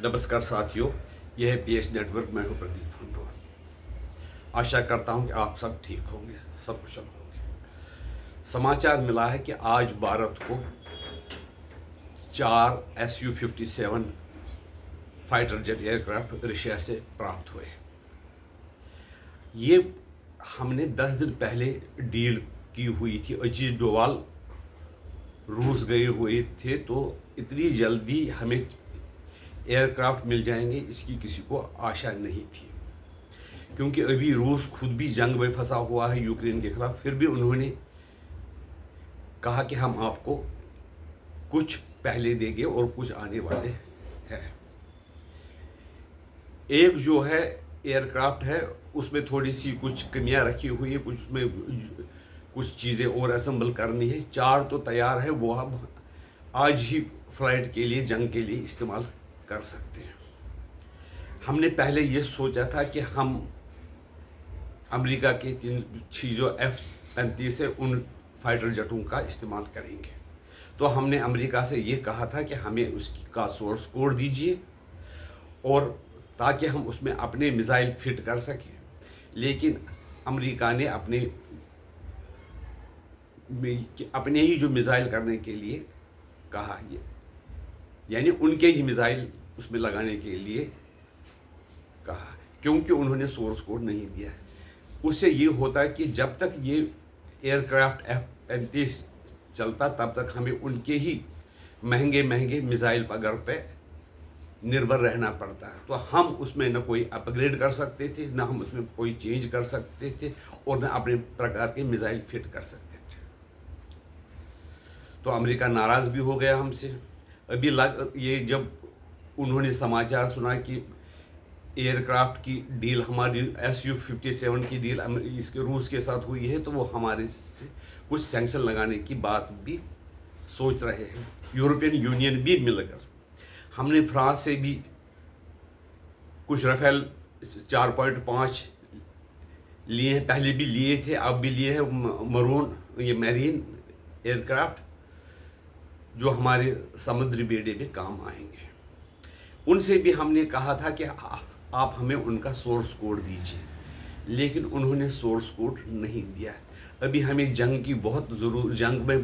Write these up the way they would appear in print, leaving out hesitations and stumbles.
नमस्कार साथियों, यह है पीएस नेटवर्क। मैं हूं प्रदीप हुंडो। आशा करता हूं कि आप सब ठीक होंगे, सब कुशल होंगे। समाचार मिला है कि आज भारत को 4 Su-57 fighter jet aircraft Russia से प्राप्त हुए। ये हमने 10 दिन पहले डील की हुई थी। अजीत डोवाल रूस गए हुए थे, तो इतनी जल्दी हमें एयरक्राफ्ट मिल जाएंगे इसकी किसी को आशा नहीं थी, क्योंकि अभी रूस खुद भी जंग में फंसा हुआ है यूक्रेन के खिलाफ। फिर भी उन्होंने कहा कि हम आपको कुछ पहले देंगे और कुछ आने वाले हैं। एक जो है एयरक्राफ्ट है, उसमें थोड़ी सी कुछ कमियां रखी हुई है, कुछ उसमें कुछ चीज़ें और असेंबल करनी है। 4 तो तैयार है, वो हम आज ही फ्लाइट के लिए, जंग के लिए इस्तेमाल कर सकते हैं। हमने पहले ये सोचा था कि हम अमेरिका के 3 चीज़ों F-35 है उन फाइटर जेटों का इस्तेमाल करेंगे। तो हमने अमेरिका से ये कहा था कि हमें उसका सोर्स कोड दीजिए, और ताकि हम उसमें अपने मिसाइल फिट कर सकें। लेकिन अमेरिका ने अपने ही जो मिसाइल करने के लिए कहा, यानी उनके ही मिसाइल उसमें लगाने के लिए कहा, क्योंकि उन्होंने सोर्स कोड नहीं दिया। उससे ये होता है कि जब तक ये एयरक्राफ्ट F-35 चलता, तब तक हमें उनके ही महंगे महंगे मिसाइल पर पे निर्भर रहना पड़ता है। तो हम उसमें न कोई अपग्रेड कर सकते थे, न हम उसमें कोई चेंज कर सकते थे, और न अपने प्रकार के मिसाइल फिट कर सकते थे। तो अमेरिका नाराज़ भी हो गया हमसे। अभी ये जब उन्होंने समाचार सुना कि एयरक्राफ्ट की डील, हमारी Su-57 की डील इसके रूस के साथ हुई है, तो वो हमारे से कुछ सैंक्शन लगाने की बात भी सोच रहे हैं। यूरोपियन यूनियन भी मिलकर, हमने फ्रांस से भी कुछ राफेल 4.5 लिए हैं, पहले भी लिए थे, अब भी लिए हैं। ये मैरीन एयरक्राफ्ट जो हमारे समुद्री बेड़े में काम आएंगे। उनसे भी हमने कहा था कि आप हमें उनका सोर्स कोड दीजिए, लेकिन उन्होंने सोर्स कोड नहीं दिया। अभी हमें जंग में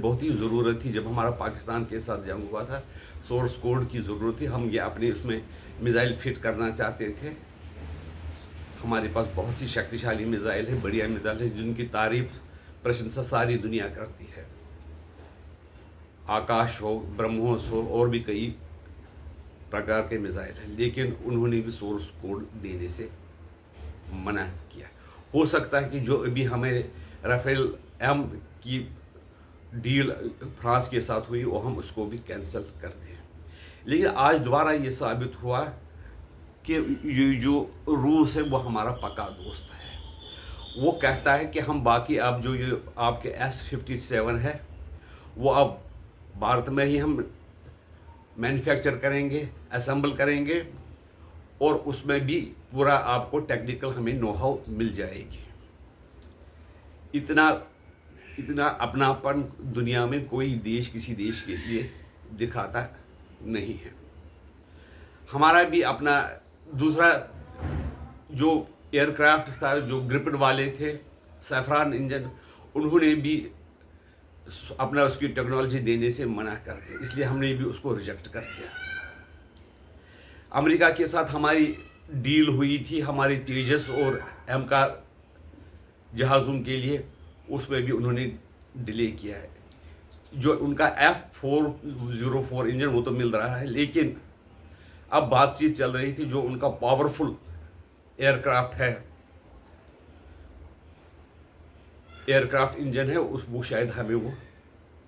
बहुत ही ज़रूरत थी। जब हमारा पाकिस्तान के साथ जंग हुआ था, सोर्स कोड की ज़रूरत थी। हम ये अपने उसमें मिसाइल फिट करना चाहते थे। हमारे पास बहुत ही शक्तिशाली मिसाइल है, बढ़िया मिसाइल है, जिनकी तारीफ, प्रशंसा सारी दुनिया करती है। आकाश हो, ब्रह्मोस हो, और भी कई प्रकार के मिसाइल हैं, लेकिन उन्होंने भी सोर्स कोड देने से मना किया। हो सकता है कि जो अभी हमें राफेल M की डील फ्रांस के साथ हुई, वो हम उसको भी कैंसिल कर दें। लेकिन आज दोबारा ये साबित हुआ कि ये जो रूस है वो हमारा पक्का दोस्त है। वो कहता है कि हम बाकी, अब जो ये आपके S-57 है, वो अब भारत में ही हम मैन्युफैक्चर करेंगे, असेंबल करेंगे, और उसमें भी पूरा आपको टेक्निकल हमें नो हाउ मिल जाएगी। इतना अपनापन दुनिया में कोई देश किसी देश के लिए दिखाता नहीं है। हमारा भी अपना दूसरा जो एयरक्राफ्ट था, जो ग्रिपेड वाले थे, सैफरान इंजन, उन्होंने भी अपना उसकी टेक्नोलॉजी देने से मना कर दिया, इसलिए हमने भी उसको रिजेक्ट कर दिया। अमेरिका के साथ हमारी डील हुई थी हमारी तेजस और M का जहाज़ों के लिए, उसमें भी उन्होंने डिले किया है। जो उनका F-404 इंजन, वो तो मिल रहा है, लेकिन अब बातचीत चल रही थी जो उनका पावरफुल एयरक्राफ्ट इंजन है, वो शायद हमें वो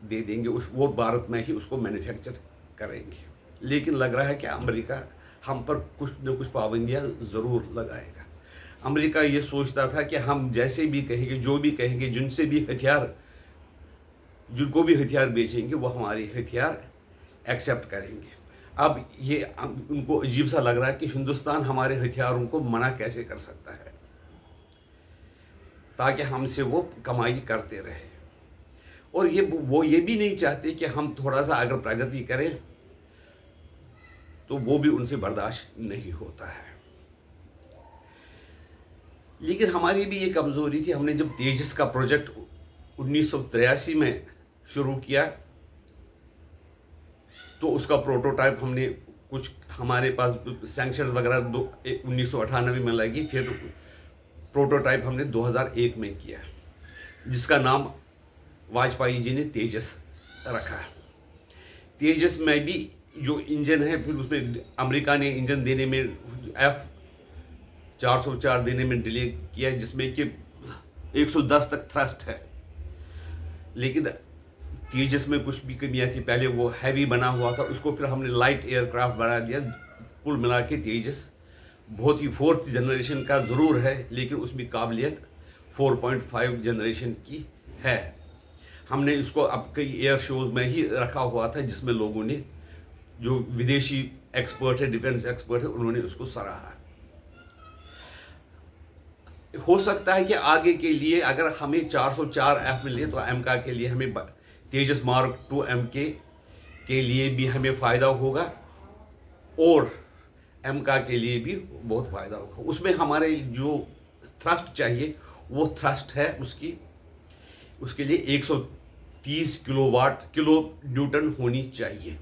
दे देंगे, वो भारत में ही उसको मैन्युफैक्चर करेंगे। लेकिन लग रहा है कि अमेरिका हम पर कुछ न कुछ पाबंदियां ज़रूर लगाएगा। अमेरिका ये सोचता था कि हम जैसे भी कहेंगे, जो भी कहेंगे, जिनको भी हथियार बेचेंगे, वो हमारे हथियार एक्सेप्ट करेंगे। अब ये उनको अजीब सा लग रहा है कि हिंदुस्तान हमारे हथियारों को मना कैसे कर सकता है, ताकि हमसे वो कमाई करते रहे। और वो ये भी नहीं चाहते कि हम थोड़ा सा अगर प्रगति करें तो वो भी उनसे बर्दाश्त नहीं होता है। लेकिन हमारी भी ये कमज़ोरी थी, हमने जब तेजस का प्रोजेक्ट 1983 में शुरू किया तो उसका प्रोटोटाइप हमने कुछ हमारे पास सैंक्शन वगैरह 1998 में लगी, फिर प्रोटोटाइप हमने 2001 में किया, जिसका नाम वाजपेयी जी ने तेजस रखा। तेजस में भी जो इंजन है, फिर उसमें अमेरिका ने इंजन देने में F404 देने में डिले किया, जिसमें कि 110 तक थ्रस्ट है। लेकिन तेजस में कुछ भी कमियां थी, पहले वो हैवी बना हुआ था, उसको फिर हमने लाइट एयरक्राफ्ट बना दिया। कुल मिला के तेजस बहुत ही 4th जनरेशन का ज़रूर है, लेकिन उसमें काबिलियत 4.5 जनरेशन की है। हमने इसको अब कई एयर शोज़ में ही रखा हुआ था, जिसमें लोगों ने, जो विदेशी एक्सपर्ट है, डिफेंस एक्सपर्ट है, उन्होंने उसको सराहा। हो सकता है कि आगे के लिए अगर हमें 404F मिले तो एमका के लिए हमें तेजस मार्क 2 MK के लिए भी हमें फ़ायदा होगा और एमका के लिए भी बहुत फ़ायदा होगा। उसमें हमारे जो थ्रस्ट चाहिए वो थ्रस्ट है उसके लिए 130 किलो न्यूटन होनी चाहिए।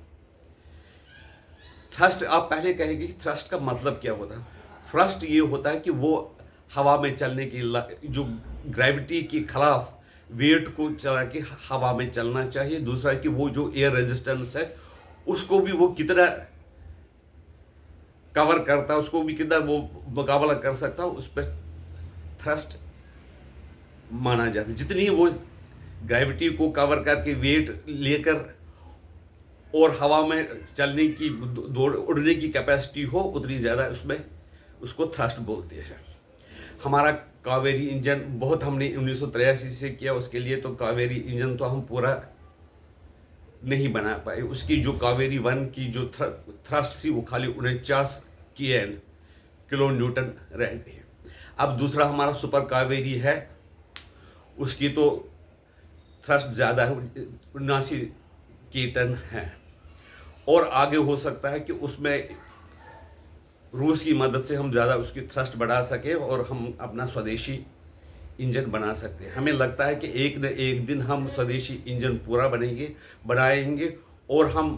थ्रस्ट, आप पहले कहेंगे कि थ्रस्ट का मतलब क्या होता है? थ्रस्ट ये होता है कि वो हवा में चलने की, जो ग्रेविटी के खिलाफ वेट को चला के हवा में चलना चाहिए। दूसरा कि वो जो एयर रेजिस्टेंस है उसको भी वो कितना कवर करता है, उसको भी कितना वो मुकाबला कर सकता है, उस पर थ्रस्ट माना जाता है। जितनी वो ग्रेविटी को कवर करके वेट लेकर और हवा में चलने की, उड़ने की कैपेसिटी हो, उतनी ज़्यादा उसमें उसको थ्रस्ट बोलते हैं। हमारा कावेरी इंजन बहुत हमने 1983 से किया, उसके लिए तो कावेरी इंजन तो हम पूरा नहीं बना पाए। उसकी जो कावेरी 1 की जो थ्रस्ट थी वो खाली 49 किलो न्यूटन रह गई। अब दूसरा हमारा सुपर कावेरी है, उसकी तो थ्रस्ट ज़्यादा है, 79 टन है। और आगे हो सकता है कि उसमें रूस की मदद से हम ज़्यादा उसकी थ्रस्ट बढ़ा सके और हम अपना स्वदेशी इंजन बना सकते हैं। हमें लगता है कि एक न एक दिन हम स्वदेशी इंजन पूरा बनाएंगे और हम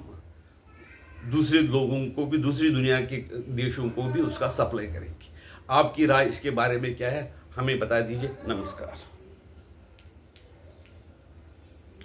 दूसरे लोगों को भी, दूसरी दुनिया के देशों को भी उसका सप्लाई करेंगे। आपकी राय इसके बारे में क्या है, हमें बता दीजिए। नमस्कार।